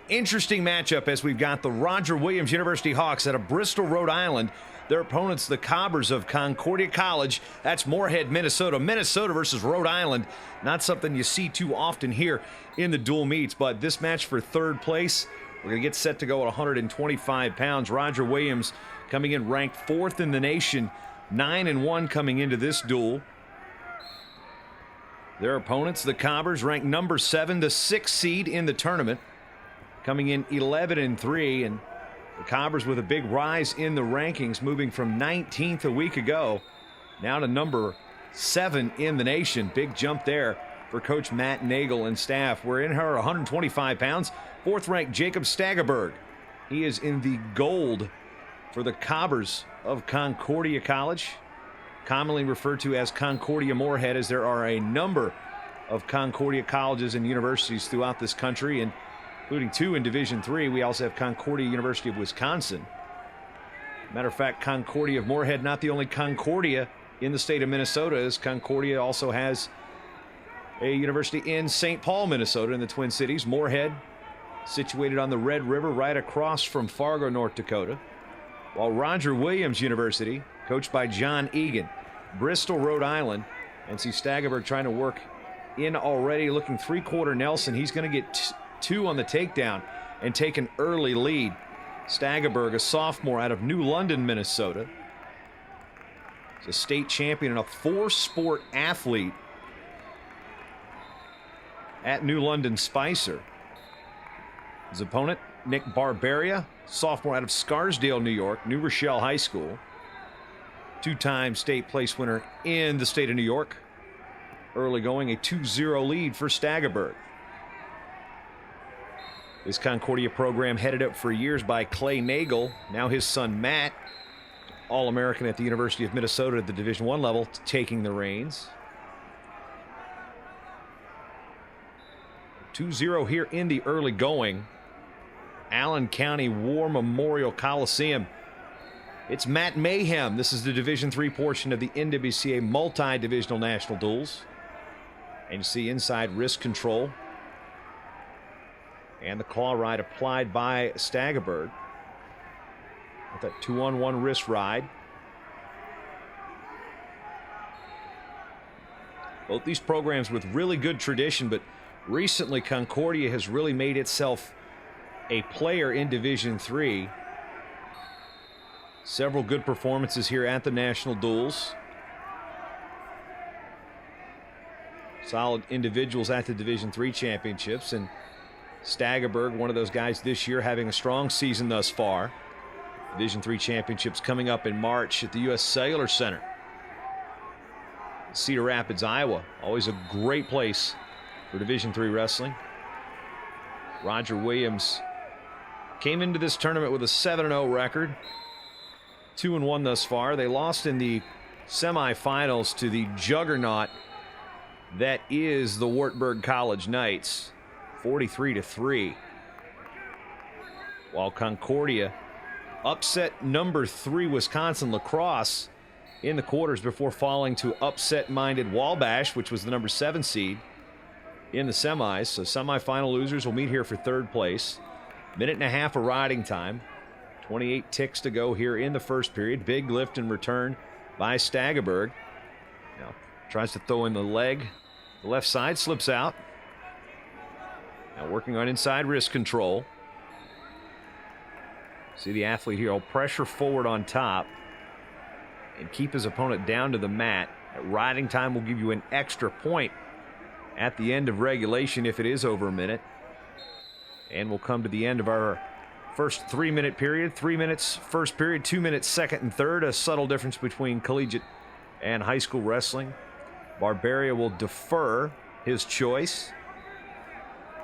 Interesting matchup as we've got the Roger Williams University Hawks out of Bristol, Rhode Island. Their opponents, the Cobbers of Concordia College. That's Moorhead, Minnesota. Minnesota versus Rhode Island. Not something you see too often here in the dual meets, but this match for third place, we're going to get set to go at 125 pounds. Roger Williams coming in ranked 4th in the nation, 9-1 coming into this duel. Their opponents, the Cobbers, ranked number 7, the 6th seed in the tournament, coming in 11-3, and the Cobbers with a big rise in the rankings, moving from 19th a week ago now to number 7 in the nation. Big jump there for Coach Matt Nagel and staff. We're in her 125 pounds. 4th-ranked Jakob Stageberg. He is in the gold for the Cobbers of Concordia College, commonly referred to as Concordia Moorhead, as there are a number of Concordia colleges and universities throughout this country, and including 2 in Division III. We also have Concordia University of Wisconsin. Matter of fact, Concordia of Moorhead, not the only Concordia in the state of Minnesota, as Concordia also has a university in St. Paul, Minnesota, in the Twin Cities. Moorhead, situated on the Red River right across from Fargo, North Dakota. While Roger Williams University, coached by John Egan, Bristol, Rhode Island, and see Stageberg trying to work in already, looking 3-quarter Nelson. He's going to get 2 on the takedown and take an early lead. Stageberg, a sophomore out of New London, Minnesota. He's a state champion and a 4-sport athlete at New London Spicer. His opponent, Nick Barbaria, sophomore out of Scarsdale, New York, New Rochelle High School. 2-time state place winner in the state of New York. Early going, a 2-0 lead for Stageberg. This Concordia program headed up for years by Clay Nagel. Now his son Matt, All-American at the University of Minnesota at the Division I level, taking the reins. 2-0 here in the early going. Allen County War Memorial Coliseum. It's Matt Mayhem. This is the Division III portion of the NWCA Multi-Divisional National Duels. And you see inside wrist control. And the claw ride applied by Stageberg. With that 2-on-1 wrist ride. Both these programs with really good tradition, but recently Concordia has really made itself a player in Division III. Several good performances here at the National Duels. Solid individuals at the Division III championships, and Stageberg, one of those guys this year, having a strong season thus far. Division III championships coming up in March at the U.S. Cellular Center. Cedar Rapids, Iowa. Always a great place for Division III wrestling. Roger Williams came into this tournament with a 7-0 record. 2-1 thus far. They lost in the semifinals to the juggernaut that is the Wartburg College Knights, 43-3. While Concordia upset number 3 Wisconsin Lacrosse in the quarters before falling to upset-minded Wabash, which was the number 7 seed in the semis. So semifinal losers will meet here for third place. Minute and a half of riding time. 28 ticks to go here in the first period. Big lift and return by Stageberg. Now tries to throw in the leg. The left side slips out. Now working on inside wrist control. See the athlete here will pressure forward on top and keep his opponent down to the mat. That riding time will give you an extra point at the end of regulation if it is over a minute. And we'll come to the end of our first 3-minute period. 3 minutes first period, 2 minutes second and third. A subtle difference between collegiate and high school wrestling. Barbaria will defer his choice.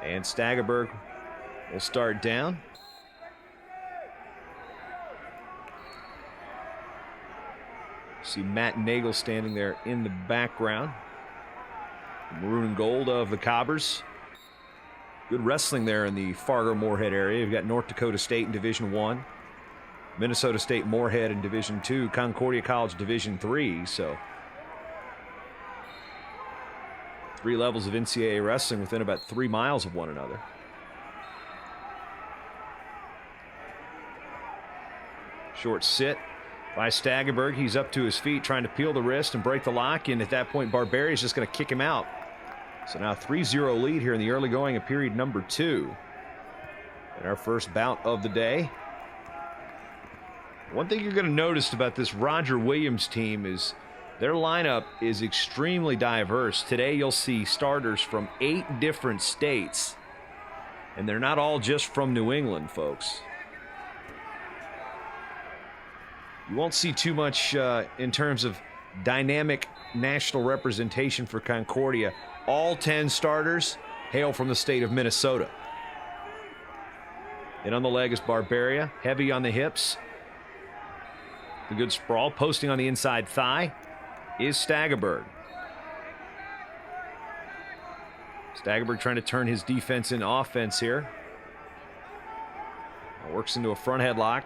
And Stageberg will start down. See Matt Nagel standing there in the background. Maroon and gold of the Cobbers. Good wrestling there in the Fargo-Moorhead area. You've got North Dakota State in Division I. Minnesota State Moorhead in Division II. Concordia College Division III. So 3 levels of NCAA wrestling within about 3 miles of one another. Short sit by Stageberg. He's up to his feet trying to peel the wrist and break the lock. And at that point, Barbaria is just going to kick him out. So now 3-0 lead here in the early going of period number 2. In our first bout of the day. One thing you're going to notice about this Roger Williams team is their lineup is extremely diverse. Today you'll see starters from 8 different states. And they're not all just from New England, folks. You won't see too much in terms of dynamic national representation for Concordia. All 10 starters hail from the state of Minnesota. And on the leg is Barbaria, heavy on the hips. The good sprawl, posting on the inside thigh is Stageberg. Stageberg trying to turn his defense into offense here. Works into a front headlock.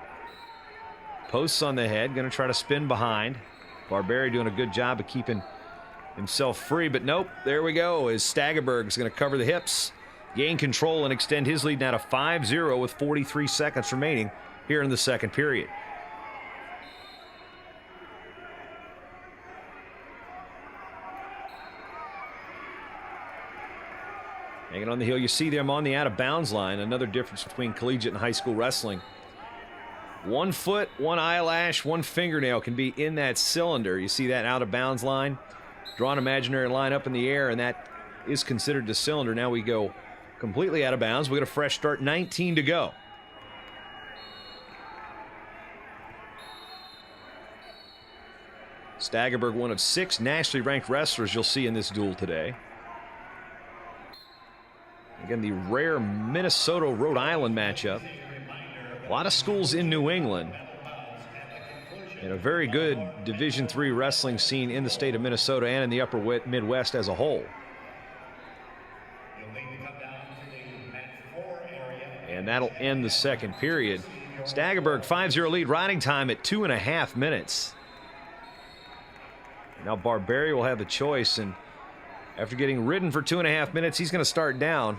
Posts on the head, going to try to spin behind. Barbaria doing a good job of keeping himself free, but nope, there we go, as Stageberg's going to cover the hips, gain control, and extend his lead now to 5-0 with 43 seconds remaining here in the second period. Hanging on the heel, you see them on the out-of-bounds line. Another difference between collegiate and high school wrestling. 1 foot, 1 eyelash, 1 fingernail can be in that cylinder. You see that out-of-bounds line? Draw an imaginary line up in the air, and that is considered the cylinder. Now we go completely out of bounds. We get a fresh start, 19 to go. Stageberg, one of 6 nationally ranked wrestlers you'll see in this duel today. Again, the rare Minnesota-Rhode Island matchup. A lot of schools in New England. And a very good Division III wrestling scene in the state of Minnesota and in the upper Midwest as a whole. And that'll end the second period. Stageberg, 5-0 lead, riding time at 2.5 minutes. Now Barbaria will have the choice, and after getting ridden for 2.5 minutes, he's going to start down.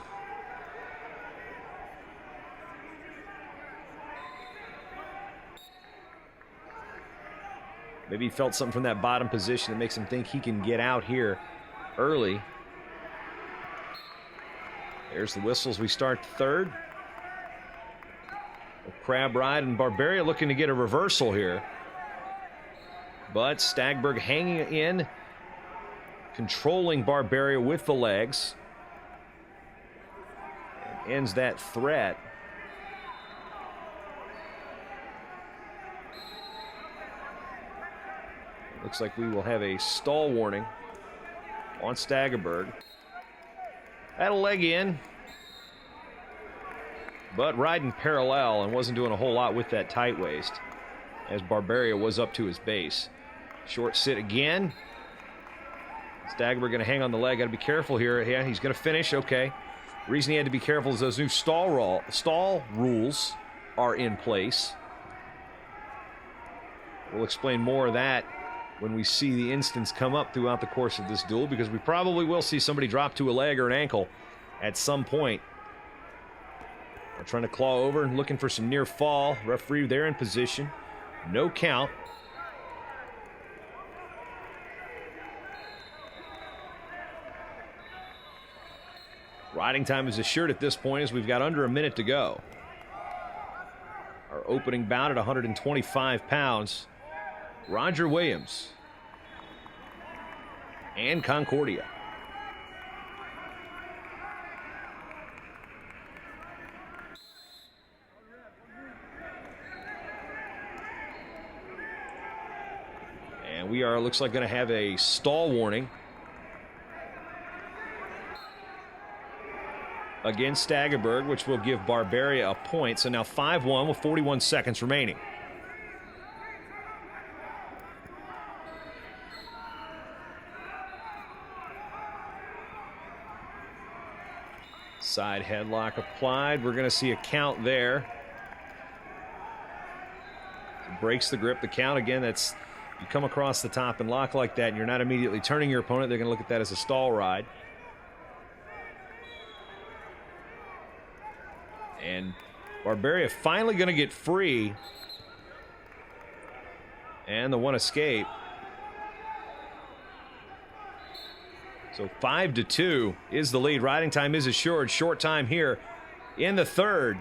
Maybe he felt something from that bottom position that makes him think he can get out here early. There's the whistles. We start third. A crab ride, and Barbaria looking to get a reversal here. But Stageberg hanging in, controlling Barbaria with the legs. And ends that threat. Looks like we will have a stall warning on Stageberg. Had a leg in, but riding parallel and wasn't doing a whole lot with that tight waist as Barbaria was up to his base. Short sit again. Stageberg going to hang on the leg. Got to be careful here. Yeah, he's going to finish. Okay. The reason he had to be careful is those new stall rules are in place. We'll explain more of that when we see the instance come up throughout the course of this duel, because we probably will see somebody drop to a leg or an ankle at some point. They're trying to claw over and looking for some near fall. Referee there in position. No count. Riding time is assured at this point as we've got under a minute to go. Our opening bout at 125 pounds. Roger Williams and Concordia. And we are, looks like, going to have a stall warning against Stageberg, which will give Barbaria a point. So now 5-1 with 41 seconds remaining. Side headlock applied. We're going to see a count there. Breaks the grip. The count again, that's, you come across the top and lock like that and you're not immediately turning your opponent, they're going to look at that as a stall ride. And Barbaria finally going to get free And the one escape. So 5-2 is the lead. Riding time is assured. Short time here in the third.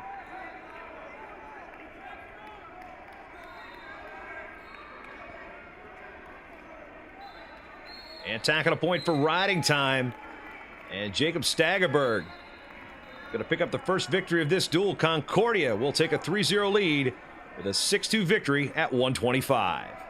And tacking a point for riding time. And Jakob Stageberg going to pick up the first victory of this duel. Concordia will take a 3-0 lead with a 6-2 victory at 125.